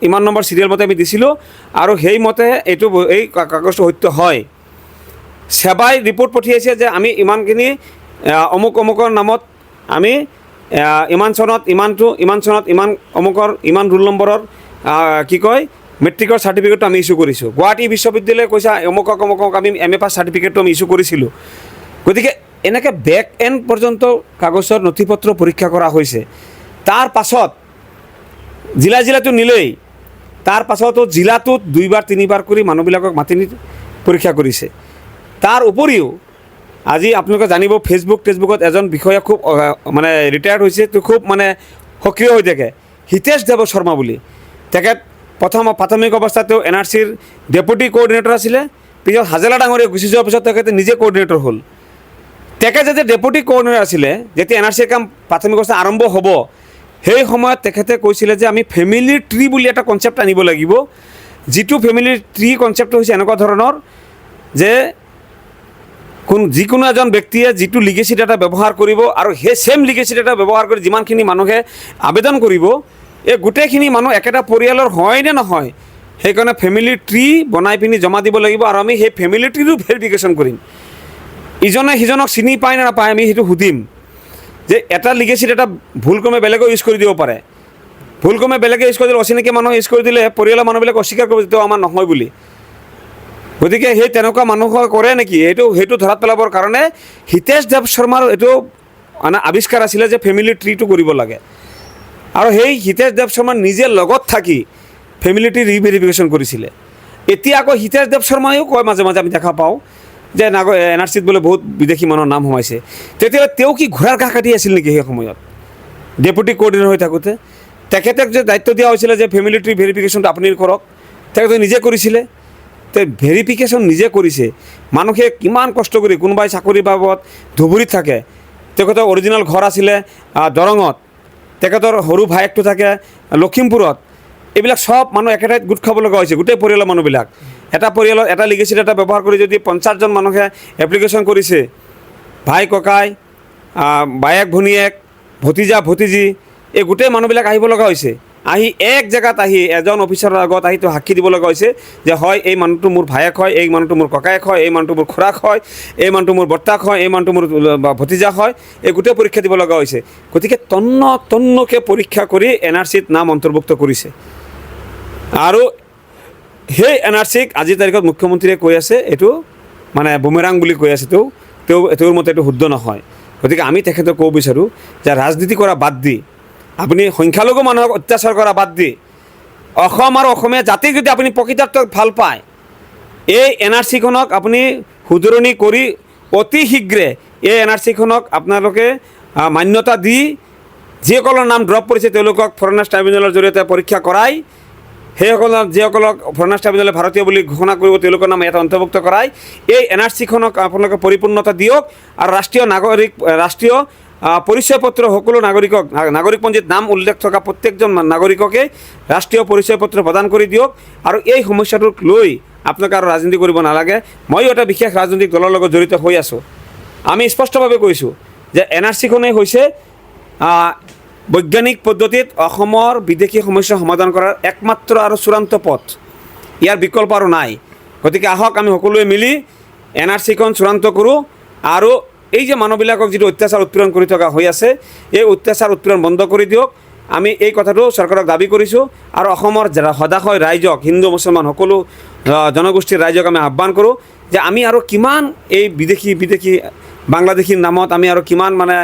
ইমান নম্বৰ চিৰিয়েল মতে আমি দিছিলোঁ, আৰু সেইমতে এই কাগজটো সত্য হয়। সেৱাই ৰিপৰ্ট পঠিয়াইছে যে আমি ইমানখিনি অমুকৰ নামত আমি ইমান চনত ইমান চনত ইমান ৰোল নম্বৰৰ মেট্ৰিকৰ চাৰ্টিফিকেটটো আমি ইছ্যু কৰিছোঁ। গুৱাহাটী বিশ্ববিদ্যালয়ে কৈছে অমুকক আমি MA পাছ চাৰ্টিফিকেটটো আমি ইছ্যু কৰিছিলোঁ। গতিকে এনেকৈ বেক এণ্ড পৰ্যন্ত কাগজৰ নথি পত্ৰ পৰীক্ষা কৰা হৈছে। তাৰ পাছত জিলাটো নিলেই, তাৰ পাছতো জিলাটোত 2বাৰ 3বাৰ কৰি মানুহবিলাকক মাতি নি পৰীক্ষা কৰিছে। তাৰ উপৰিও আজি আপোনালোকে জানিব, ফেচবুকত এজন বিষয়া খুব মানে ৰিটায়াৰ্ড হৈছে, তেওঁ খুব মানে সক্ৰিয় হৈ থাকে, হিতেশ দেৱ শৰ্মা বুলি। তেখেত প্ৰাথমিক অৱস্থাত তেওঁ NRCৰ ডেপুটি কোঅৰ্ডিনেটৰ আছিলে, পিছত হাজেলা ডাঙৰীয়া গুচি যোৱাৰ পিছত তেখেতে নিজে কোঅৰ্ডিনেটৰ হ'ল। তেখেত যেতিয়া ডেপুটি কোঅৰ্ডিনেটৰ আছিলে, যেতিয়া NRCৰ কাম প্ৰাথমিক অৱস্থা আৰম্ভ হ'ব, সেই সময়ত তেখেতে কৈছিলে যে আমি ফেমিলি ট্ৰী বুলি এটা কনচেপ্ট আনিব লাগিব, যিটো ফেমিলি ট্ৰী কনচেপ্টটো হৈছে এনেকুৱা ধৰণৰ যে যিকোনো এজন ব্যক্তিয়ে যিটো লিগেচি ডাটা ব্যৱহাৰ কৰিব, আৰু সেই ছেম লিগেচি ডাটা ব্যৱহাৰ কৰি যিমানখিনি মানুহে আবেদন কৰিব, এই গোটেইখিনি মানুহ একেটা পৰিয়ালৰ হয় নে নহয়, সেইকাৰণে ফেমিলি ট্ৰী বনাই পিনি জমা দিব লাগিব, আৰু আমি সেই ফেমিলি ট্ৰীৰো ভেৰিফিকেশ্যন কৰিম। ইজনে সিজনক চিনি পায় নে নাপায় আমি সেইটো সুধিম, যে এটা লিগেচি ডাটা ভুলক্ৰমে বেলেগেও ইউজ কৰি দিব পাৰে, ভুলক্ৰমে বেলেগে ইউজ কৰি দিলে, অচিনাকি মানুহে ইউজ কৰি দিলে পৰিয়ালৰ মানুহবিলাক অস্বীকাৰ কৰিব যে তেওঁ আমাৰ নহয় বুলি। গতিকে সেই তেনেকুৱা মানুহ কৰে নেকি সেইটো ধৰাত পেলাবৰ কাৰণে হিতেশ দেৱ শৰ্মাৰ এইটো মানে আৱিষ্কাৰ আছিলে যে ফেমিলি ট্ৰিটো কৰিব লাগে আৰু সেই হিতেশ দেৱ শৰ্মাৰ নিজে লগত থাকি ফেমিলি ট্ৰি ৰিভেৰিফিকেশ্যন কৰিছিলে এতিয়া আকৌ হিতেশ দেৱ শৰ্মায়ো কয় মাজে মাজে আমি দেখা পাওঁ যে NRCত বোলে বহুত বিদেশী মানুহৰ নাম সোমাইছে তেতিয়া তেওঁ কি ঘোঁৰাৰ ঘাঁহ কাটি আছিল নেকি সেই সময়ত ডেপুটি কোঅৰ্ডিনেটৰ হৈ থাকোঁতে তেখেতক যে দায়িত্ব দিয়া হৈছিলে যে ফেমিলি ট্ৰি ভেৰিফিকেশ্যনটো আপুনি কৰক তেখেতে নিজে কৰিছিলে তে ভেৰিফিকেশ্যন নিজে কৰিছে মানুহে কিমান কষ্ট কৰি কোনোবাই চাকৰি বাবদ ধুবুৰীত থাকে তেখেতৰ অৰিজিনেল ঘৰ আছিলে দৰঙত তেখেতৰ সৰু ভায়েকটো থাকে লখিমপুৰত এইবিলাক সব মানুহ একেঠাইত গোট খাব লগা হৈছে গোটেই পৰিয়ালৰ মানুহবিলাক এটা পৰিয়ালত এটা লিগেচি ডাটা ব্যৱহাৰ কৰি যদি 50জন মানুহে এপ্লিকেশ্যন কৰিছে ভাই ককাই বায়েক ভনীয়েক ভতিজা ভতিজী এই গোটেই মানুহবিলাক আহিব লগা হৈছে আহি এক জেগাত আহি এজন অফিচাৰৰ আগত আহি সাক্ষী দিব লগা হৈছে যে হয় এই মানুহটো মোৰ ভায়েক হয় এই মানুহটো মোৰ ককায়েক হয় এই মানুহটো মোৰ খুৰাক হয় এই মানুহটো মোৰ বৰ্তাক হয় এই মানুহটো মোৰ ভতিজা হয় এই গোটেই পৰীক্ষা দিব লগা হৈছে গতিকে তন্নকে পৰীক্ষা কৰি NRCত নাম অন্তৰ্ভুক্ত কৰিছে আৰু সেই NRCক আজিৰ তাৰিখত মুখ্যমন্ত্ৰীয়ে কৈ আছে এইটো মানে বুমেৰাং বুলি কৈ আছে তেওঁৰ মতে এইটো শুদ্ধ নহয় গতিকে আমি তেখেতক ক'ব বিচাৰোঁ যে ৰাজনীতি কৰা বাদ দি আপুনি সংখ্যালঘু মানুহক অত্যাচাৰ কৰা বাদ দি অসম আৰু অসমীয়া জাতিক যদি আপুনি প্ৰকৃতাৰ্থত ভাল পায় এই NRCখনক আপুনি শুধৰণি কৰি অতি শীঘ্ৰে এই NRCখনক আপোনালোকে মান্যতা দি যিসকলৰ নাম ড্ৰপ কৰিছে তেওঁলোকক ফৰেনাৰ্ছ ট্ৰাইব্যুনেলৰ জৰিয়তে পৰীক্ষা কৰাই সেইসকলক যিসকলক ফৰেনাৰ্ছ ট্ৰাইব্যুনেলে ভাৰতীয় বুলি ঘোষণা কৰিব তেওঁলোকৰ নাম ইয়াত অন্তৰ্ভুক্ত কৰাই এই NRCখনক আপোনালোকে পৰিপূৰ্ণতা দিয়ক আৰু ৰাষ্ট্ৰীয় পৰিচয় পত্ৰ সকলো নাগৰিকপঞ্জীত নাম উল্লেখ থকা প্ৰত্যেকজন নাগৰিককে ৰাষ্ট্ৰীয় পৰিচয় পত্ৰ প্ৰদান কৰি দিয়ক আৰু এই সমস্যাটোক লৈ আপোনালোকে আৰু ৰাজনীতি কৰিব নালাগে ময়ো এটা বিশেষ ৰাজনৈতিক দলৰ লগত জড়িত হৈ আছোঁ আমি স্পষ্টভাৱে কৈছোঁ যে NRCখনেই হৈছে বৈজ্ঞানিক পদ্ধতিত অসমৰ বিদেশী সমস্যা সমাধান কৰাৰ একমাত্ৰ আৰু চূড়ান্ত পথ ইয়াৰ বিকল্প আৰু নাই গতিকে আহক আমি সকলোৱে মিলি NRCখন চূড়ান্ত কৰোঁ আৰু এই যে মানুহবিলাকক যিটো অত্যাচাৰ উৎপীড়ন কৰি থকা হৈ আছে এই অত্যাচাৰ উৎপীড়ন বন্ধ কৰি দিয়ক আমি এই কথাটো চৰকাৰক দাবী কৰিছোঁ আৰু অসমৰ সদাশয় ৰাইজক হিন্দু মুছলমান সকলো জনগোষ্ঠীৰ ৰাইজক আমি আহ্বান কৰোঁ যে আমি আৰু কিমান এই বিদেশী বাংলাদেশীৰ নামত আমি আৰু কিমান মানে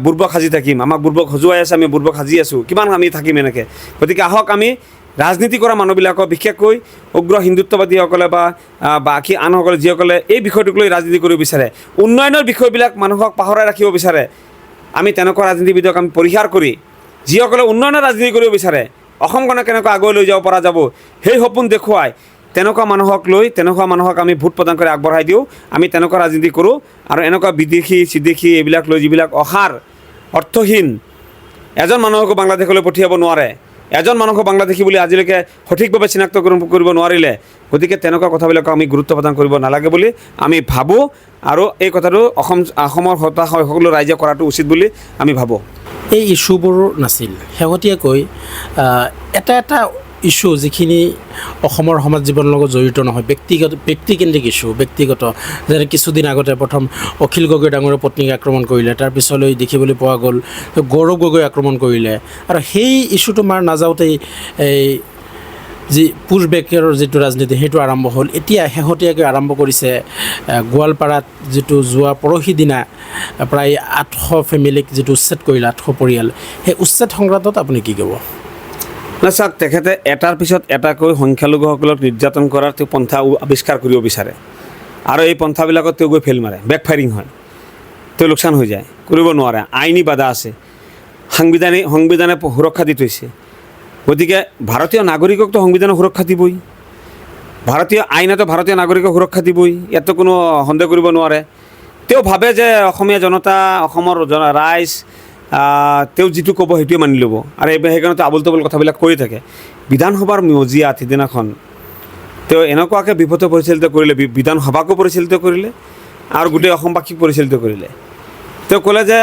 বুৰ্বক সাজি থাকিম আমাক বুৰ্বক সজুৱাই আছে আমি বুৰ্বক সাজি আছোঁ কিমান আমি থাকিম এনেকৈ গতিকে আহক আমি ৰাজনীতি কৰা মানুহবিলাকক বিশেষকৈ উগ্ৰ হিন্দুত্ববাদীসকলে বা বাকী আনসকলে যিসকলে এই বিষয়টোক লৈ ৰাজনীতি কৰিব বিচাৰে উন্নয়নৰ বিষয়বিলাক মানুহক পাহৰাই ৰাখিব বিচাৰে আমি তেনেকুৱা ৰাজনীতিবিদক আমি পৰিহাৰ কৰি যিসকলে উন্নয়নৰ ৰাজনীতি কৰিব বিচাৰে অসমখনক কেনেকৈ আগুৱাই লৈ যাব পৰা যাব সেই সপোন দেখুৱাই তেনেকুৱা মানুহক আমি ভোট প্ৰদান কৰি আগবঢ়াই দিওঁ আমি তেনেকুৱা ৰাজনীতি কৰোঁ আৰু এনেকুৱা বিদেশী এইবিলাক লৈ যিবিলাক অসাৰ অৰ্থহীন এজন মানুহকো বাংলাদেশলৈ পঠিয়াব নোৱাৰে এজন মানুহক বাংলাদেশী বুলি আজিলৈকে সঠিকভাৱে চিনাক্ত কৰিব নোৱাৰিলে গতিকে তেনেকুৱা কথাবিলাকক আমি গুৰুত্ব প্ৰদান কৰিব নালাগে বুলি আমি ভাবোঁ আৰু এই কথাটো অসমৰ সকলো ৰাইজে কৰাটো উচিত বুলি আমি ভাবোঁ এই ইস্যুবোৰ নাছিল শেহতীয়াকৈ এটা ইস্যু যিখিনি অসমৰ সমাজ জীৱনৰ লগত জড়িত নহয় ব্যক্তিকেন্দ্ৰিক ইস্যু ব্যক্তিগত যেনে কিছুদিন আগতে প্ৰথম অখিল গগৈ ডাঙৰীয়াৰ পত্নীক আক্ৰমণ কৰিলে তাৰ পিছলৈ দেখিবলৈ পোৱা গ'ল গৌৰৱ গগৈ আক্ৰমণ কৰিলে আৰু সেই ইস্যুটো মাৰ নাযাওঁতেই এই যি পুছবেকৰ যিটো ৰাজনীতি সেইটো আৰম্ভ হ'ল এতিয়া শেহতীয়াকৈ আৰম্ভ কৰিছে গোৱালপাৰাত যিটো যোৱা পৰহি দিনা প্ৰায় 800 ফেমিলিক যিটো উচ্ছেদ কৰিলে 800 পৰিয়াল সেই উচ্ছেদ সংক্ৰান্তত আপুনি কি ক'ব চাওক তেখেতে এটাৰ পিছত এটাকৈ সংখ্যালঘুসকলক নিৰ্যাতন কৰাৰ তেওঁ পন্থা আৱিষ্কাৰ কৰিব বিচাৰে আৰু এই পন্থাবিলাকত তেওঁ গৈ ফেইল মাৰে বেকফায়াৰিং হয় তেওঁ লোকচান হৈ যায় কৰিব নোৱাৰে আইনী বাধা আছে সংবিধানে সুৰক্ষা দি থৈছে গতিকে ভাৰতীয় নাগৰিককতো সংবিধানে সুৰক্ষা দিবই ভাৰতীয় আইনতো ভাৰতীয় নাগৰিকক সুৰক্ষা দিবই ইয়াতো কোনো সন্দেহ কৰিব নোৱাৰে তেওঁ ভাবে যে অসমীয়া জনতা অসমৰ ৰাইজ তেওঁ যিটো ক'ব সেইটোৱে মানি ল'ব আৰু সেইকাৰণে আবল তাবল কথাবিলাক কৈ থাকে বিধানসভাৰ মজিয়াত সিদিনাখন তেওঁ এনেকুৱাকৈ বিপথ পৰিচালিত কৰিলে বিধানসভাকো পৰিচালিত কৰিলে আৰু গোটেই অসমবাসীক পৰিচালিত কৰিলে তেওঁ ক'লে যে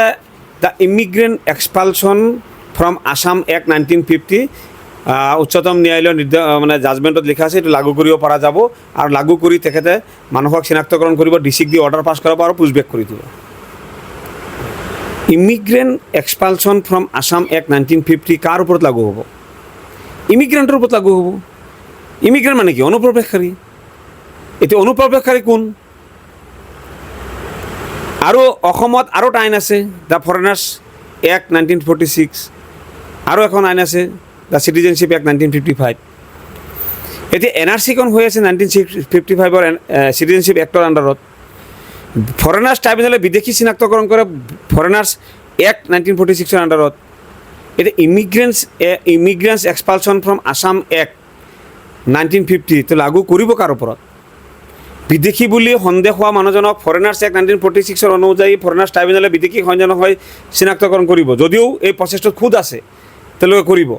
the immigrant এক্সপালশ্যন from Assam act 1950 উচ্চতম ন্যায়ালয়ৰ মানে জাজমেণ্টত লিখা আছে এইটো লাগু কৰিব পৰা যাব আৰু লাগু কৰি তেখেতে মানুহক চিনাক্তকৰণ কৰিব ডিচিক দি অৰ্ডাৰ পাছ কৰাব আৰু পুছবেক কৰি দিব ইমিগ্ৰেণ্ট এক্সপালশ্যন ফ্ৰম আছাম এক্ট 1950 কাৰ ওপৰত লাগু হ'ব ইমিগ্ৰেণ্টৰ ওপৰত লাগু হ'ব ইমিগ্ৰেণ্ট মানে কি অনুপ্ৰৱেশকাৰী এতিয়া অনুপ্ৰৱেশকাৰী কোন? আৰু অসমত আৰু এটা আইন আছে, দ্য ফৰেনাৰ্ছ এক্ট 1946, আৰু এখন আইন আছে দ্য চিটিজেনশ্বিপ এক্ট 1955। এতিয়া NRC-খন হৈ আছে 1955-ৰ চিটিজেনশ্বিপ এক্টৰ আণ্ডাৰত। ফৰেনাৰ্ছ ট্ৰাইব্যুনেলে বিদেশী চিনাক্তকৰণ কৰে ফৰেনাৰ্ছ এক্ট 1946-ৰ আণ্ডাৰত। এতিয়া ইমিগ্ৰেণ্টছ এক্সপালশ্যন ফ্ৰম আছাম এক্ট 1950 লাগু কৰিব কাৰ ওপৰত? বিদেশী বুলি সন্দেহ হোৱা মানুহজনক ফৰেনাৰ্ছ এক্ট 1946-ৰ অনুযায়ী ফৰেনাৰ্ছ ট্ৰাইব্যুনেলে বিদেশী সন্দেহ হৈ চিনাক্তকৰণ কৰিব। যদিও এই প্ৰচেছটোত খুদ আছে, তেওঁলোকে কৰিব।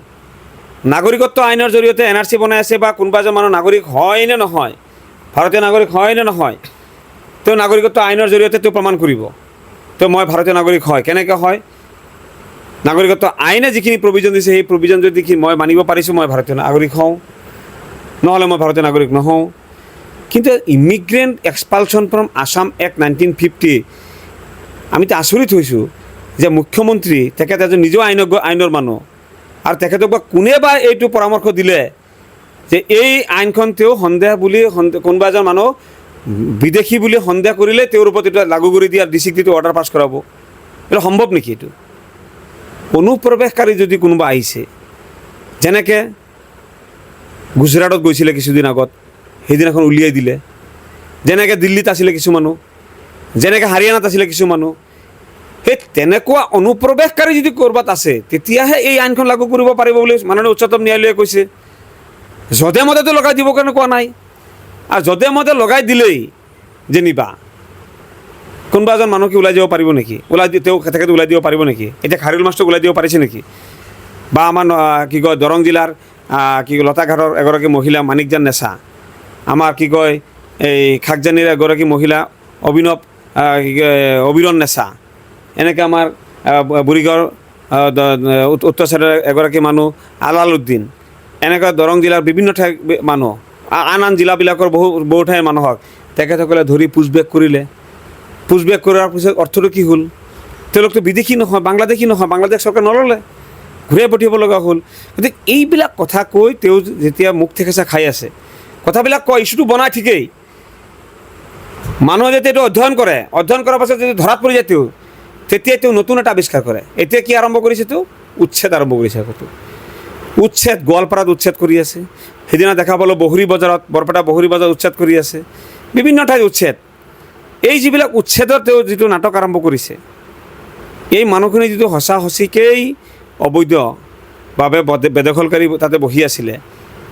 নাগৰিকত্ব আইনৰ জৰিয়তে NRC বনাই আছে, বা কোনোবা এজন মানুহ নাগৰিক হয় নে নহয়, ভাৰতীয় নাগৰিক হয় নে নহয়, তেওঁ নাগৰিকত্ব আইনৰ জৰিয়তে তেওঁ প্ৰমাণ কৰিব। তো মই ভাৰতীয় নাগৰিক হয়, কেনেকৈ হয়? নাগৰিকত্ব আইনে যিখিনি প্ৰভিজন দিছে, সেই প্ৰভিজন যদি মই মানিব পাৰিছোঁ, মই ভাৰতীয় নাগৰিক হওঁ, নহ'লে মই ভাৰতীয় নাগৰিক নহওঁ। কিন্তু ইমিগ্ৰেণ্ট এক্সপালশ্যন ফ্ৰম আছাম এক্ট 1950, আমিতো আচৰিত হৈছোঁ যে মুখ্যমন্ত্ৰী তেখেত এজন নিজেও আইনৰ মানুহ, আৰু তেখেতক বা কোনে বা এইটো পৰামৰ্শ দিলে যে এই আইনখন তেওঁ সন্দেহ বুলি কোনোবা এজন মানুহ বিদেশী বুলি সন্দেহ কৰিলে তেওঁৰ ওপৰত এইটো লাগু কৰি দিয়া ডিচিক্টটো অৰ্ডাৰ পাছ কৰাব? এইটো সম্ভৱ নেকি? এইটো অনুপ্ৰৱেশকাৰী যদি কোনোবা আহিছে, যেনেকৈ গুজৰাটত গৈছিলে কিছুদিন আগত, সেইদিনাখন উলিয়াই দিলে, যেনেকৈ দিল্লীত আছিলে কিছু মানুহ, যেনেকৈ হাৰিয়ানাত আছিলে কিছু মানুহ, সেই তেনেকুৱা অনুপ্ৰৱেশকাৰী যদি ক'ৰবাত আছে, তেতিয়াহে এই আইনখন লাগু কৰিব পাৰিব বুলি মাননীয় উচ্চতম ন্যায়ালয়ে কৈছে। যধে মধেতো লগাই দিবৰ কাৰণে কোৱা নাই। আৰু যধে মধে লগাই দিলেই যেনিবা কোনোবা এজন মানুহ কি ওলাই যাব পাৰিব নেকি? তেখেতে ওলাই দিব পাৰিব নেকি? এতিয়া খাৰিল মাছটোক ওলাই দিব পাৰিছে নেকি? বা আমাৰ কি কয় দৰং জিলাৰ লতাঘাটৰ এগৰাকী মহিলা মানিকজান নেচা, আমাৰ কি কয় এই খাকজানীৰ এগৰাকী মহিলা অবিৰণ নেচা, এনেকৈ আমাৰ বুঢ়ীগড় উত্তৰ চাইডৰ এগৰাকী মানুহ আলালুদ্দিন, এনেকৈ দৰং জিলাৰ বিভিন্ন ঠাইৰ মানুহ, আন জিলাবিলাকৰ বহু ঠাইৰ মানুহক তেখেতসকলে ধৰি পুছবেক কৰিলে। পুছবেক কৰাৰ পিছত অৰ্থটো কি হ'ল? তেওঁলোকতো বিদেশী নহয়, বাংলাদেশী নহয়, বাংলাদেশ চৰকাৰ নল'লে, ঘূৰাই পঠিয়াব লগা হ'ল। গতিকে এইবিলাক কথা কৈ তেওঁ যেতিয়া মুখ থেকেচা খাই আছে, কথাবিলাক কয়, ইছ্যুটো বনাই ঠিকেই, মানুহে যেতিয়া এইটো অধ্যয়ন কৰাৰ পাছত যদি ধৰাত পৰি যায় তেতিয়া তেওঁ নতুন এটা আৱিষ্কাৰ কৰে। এতিয়া কি আৰম্ভ কৰিছে? তেওঁ উচ্ছেদ আৰম্ভ কৰিছে। আগতে উচ্ছেদ গোৱালপাৰাত উচ্ছেদ কৰি আছে, সেইদিনা দেখা পালোঁ বহৰী বজাৰত, বৰপেটা বহৰী বজাৰত উচ্ছেদ কৰি আছে, বিভিন্ন ঠাইত উচ্ছেদ। এই যিবিলাক উচ্ছেদৰ তেওঁ যিটো নাটক আৰম্ভ কৰিছে, এই মানুহখিনি যিটো সঁচা সঁচিকেই অবৈধভাৱে বেদখলকাৰী তাতে বহি আছিলে,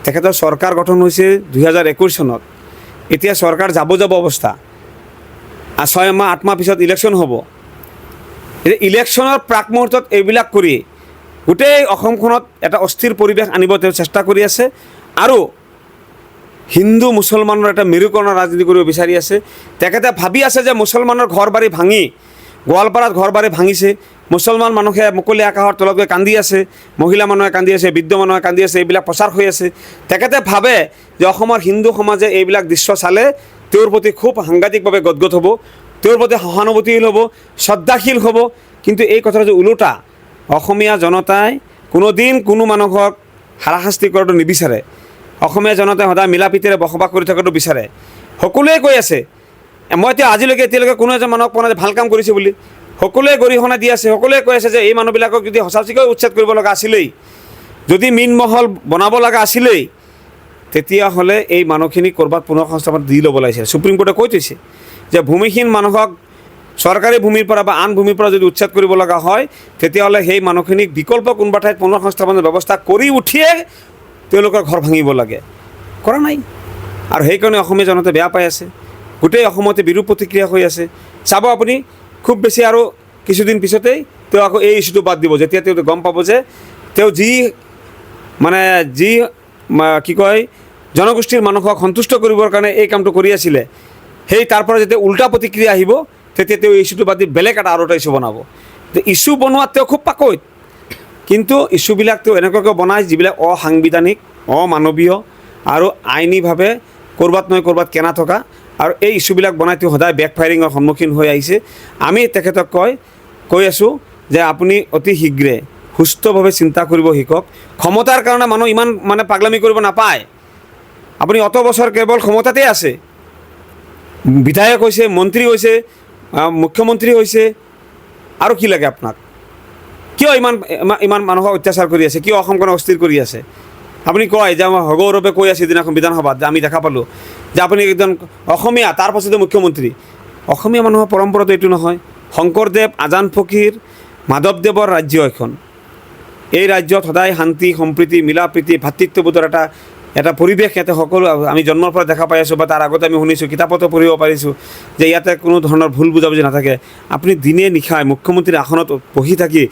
তেখেতৰ চৰকাৰ গঠন হৈছে 2021 চনত। এতিয়া চৰকাৰ যাব অৱস্থা, 6 মাহ 8 মাহ পিছত ইলেকশ্যন হ'ব। এতিয়া ইলেকশ্যনৰ প্ৰাক মুহূৰ্তত এইবিলাক কৰি গোটেই অসমখনত এটা অস্থিৰ পৰিৱেশ আনিব তেওঁ চেষ্টা কৰি আছে, আৰু হিন্দু মুছলমানৰ এটা মেৰুকৰণৰ ৰাজনীতি কৰিব বিচাৰি আছে। তেখেতে ভাবি আছে যে মুছলমানৰ ঘৰ বাৰী ভাঙি, গোৱালপাৰাত ঘৰ বাৰী ভাঙিছে, মুছলমান মানুহে মুকলি আকাশৰ তলত গৈ কান্দি আছে, মহিলা মানুহে কান্দি আছে, বৃদ্ধ মানুহে কান্দি আছে, এইবিলাক প্ৰচাৰ হৈ আছে। তেখেতে ভাবে যে অসমৰ হিন্দু সমাজে এইবিলাক দৃশ্য চালে তেওঁৰ প্ৰতি খুব সাংঘাতিকভাৱে গদগদ হ'ব, তেওঁৰ প্ৰতি সহানুভূতিশীল হ'ব, শ্ৰদ্ধাশীল হ'ব। কিন্তু এই কথাটো যে ওলোটা, অসমীয়া জনতাই কোনোদিন কোনো মানুহক হাৰাশাস্তি কৰাটো নিবিচাৰে। অসমীয়া জনতাই সদায় মিলা প্ৰীতিৰে বসবাস কৰি থকাটো বিচাৰে। সকলোৱে কৈ আছে, মই এতিয়ালৈকে কোনো এজন মানুহক পোৱা নাই যে ভাল কাম কৰিছে বুলি। সকলোৱে গৰিহণা দি আছে, সকলোৱে কৈ আছে যে এই মানুহবিলাকক যদি সঁচাচিকৈ উচ্ছেদ কৰিব লগা আছিলেই, যদি মীনমহল বনাব লগা আছিলেই, তেতিয়াহ'লে এই মানুহখিনিক ক'ৰবাত পুনৰ সংস্থাপন দি ল'ব লাগিছিল। সুপ্ৰিম কোৰ্টে কৈ থৈছে যে ভূমিহীন মানুহক চৰকাৰী ভূমিৰ পৰা বা আন ভূমিৰ পৰা যদি উচ্ছেদ কৰিব লগা হয়, তেতিয়াহ'লে সেই মানুহখিনিক বিকল্প কোনোবা ঠাইত পুনৰ সংস্থাপনৰ ব্যৱস্থা কৰি উঠিয়ে তেওঁলোকৰ ঘৰ ভাঙিব লাগে। কৰা নাই, আৰু সেইকাৰণে অসমীয়া জনতাই বেয়া পাই আছে। গোটেই অসমতে বিৰূপ প্ৰতিক্ৰিয়া হৈ আছে। চাব আপুনি, খুব বেছি আৰু কিছুদিন পিছতেই তেওঁ আকৌ এই ইছ্যুটো বাদ দিব, যেতিয়া তেওঁ গম পাব যে তেওঁ যি কি কয় জনগোষ্ঠীৰ মানুহক সন্তুষ্ট কৰিবৰ কাৰণে এই কামটো কৰি আছিলে, সেই তাৰ পৰা যেতিয়া উল্টা প্ৰতিক্ৰিয়া আহিব, তেতিয়া তেওঁ ইছ্যুটো বাদ দি বেলেগ আৰু এটা ইছ্যু বনাব। ইছ্যু বনোৱাত তেওঁ খুব পাকৈত, কিন্তু ইছ্যুবিলাক তেওঁ এনেকুৱাকৈ বনায় যিবিলাক অসাংবিধানিক, অমানৱীয় আৰু আইনীভাৱে ক'ৰবাত নহয় ক'ৰবাত কেনা থকা, আৰু এই ইছ্যুবিলাক বনাই তেওঁ সদায় বেকফায়াৰিঙৰ সন্মুখীন হৈ আহিছে। আমি তেখেতক কৈ আছোঁ যে আপুনি অতি শীঘ্ৰে সুস্থভাৱে চিন্তা কৰিব শিকক। ক্ষমতাৰ কাৰণে মানুহ ইমান পাগলামি কৰিব নাপায়। আপুনি অত বছৰ কেৱল ক্ষমতাতেই আছে, বিধায়ক হৈছে, মন্ত্ৰী হৈছে, মুখ্যমন্ত্ৰী হৈছে, আৰু কি লাগে আপোনাক? কিয় ইমান মানুহক অত্যাচাৰ কৰি আছে? কিয় অসমখনক অস্থিৰ কৰি আছে? আপুনি কয় যে আমাৰ সগৌৰৱে কৈ আছে সিদিনাখন বিধানসভাত, যে আমি দেখা পালোঁ যে আপুনি একজন অসমীয়া, তাৰ পাছতে মুখ্যমন্ত্ৰী। অসমীয়া মানুহৰ পৰম্পৰাটো এইটো নহয়। শংকৰদেৱ, আজান ফকীৰ, মাধৱদেৱৰ ৰাজ্য এখন। এই ৰাজ্যত সদায় শান্তি, সম্প্ৰীতি, মিলা প্ৰীতি, ভাতৃত্ববোধৰ এটা পৰিৱেশ ইয়াতে সকলো আমি জন্মৰ পৰা দেখা পাই আছোঁ, বা তাৰ আগতে আমি শুনিছোঁ, কিতাপতো পঢ়িব পাৰিছোঁ যে ইয়াতে কোনো ধৰণৰ ভুল বুজাবুজি নাথাকে। আপুনি দিনে নিশাই মুখ্যমন্ত্ৰীৰ আসনত বহি থাকি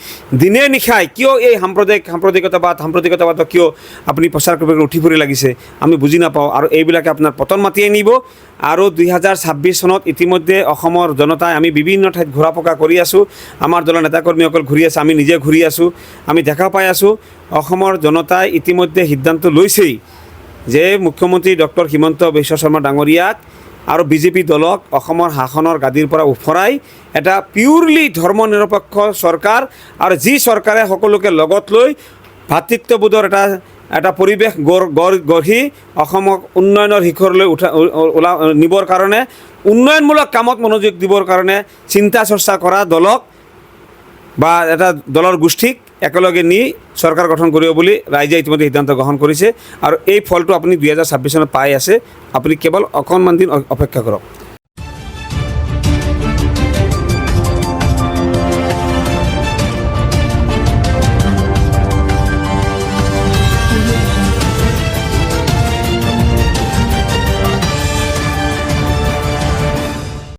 দিনে নিশাই কিয় এই সাম্প্ৰদায়িকতাবাদ কিয় আপুনি প্ৰচাৰ কৰিবলৈ উঠি পৰি লাগিছে, আমি বুজি নাপাওঁ। আৰু এইবিলাকে আপোনাৰ পতন মাতি আনিব। আৰু 2026 চনত ইতিমধ্যে অসমৰ জনতাই, আমি বিভিন্ন ঠাইত ঘূৰা পকা কৰি আছোঁ, আমাৰ দলৰ নেতাকৰ্মীসকল ঘূৰি আছে, আমি নিজে ঘূৰি আছোঁ, আমি দেখা পাই আছোঁ, অসমৰ জনতাই ইতিমধ্যে সিদ্ধান্ত লৈছেই যে মুখ্যমন্ত্ৰী ডক্টৰ হিমন্ত বিশ্ব শৰ্মা ডাঙৰীয়াক আৰু বিজেপি দলক অসমৰ শাসনৰ গাদীৰ পৰা উফৰাই এটা পিউৰলি ধৰ্ম নিৰপেক্ষ চৰকাৰ, আৰু যি চৰকাৰে সকলোকে লগত লৈ ভাতৃত্ববোধৰ এটা পৰিৱেশ গঢ়ি অসমক উন্নয়নৰ শিখৰলৈ নিবৰ কাৰণে, উন্নয়নমূলক কামত মনোযোগ দিবৰ কাৰণে চিন্তা চৰ্চা কৰা দলক বা এটা দলৰ গোষ্ঠীক একেলগে নি চৰকাৰ গঠন কৰিব বুলি ৰাইজে ইতিমধ্যে সিদ্ধান্ত গ্ৰহণ কৰিছে। আৰু এই ফলটো আপুনি 2026 চনত পাই আছে। আপুনি কেৱল অকণমান দিন অপেক্ষা কৰক।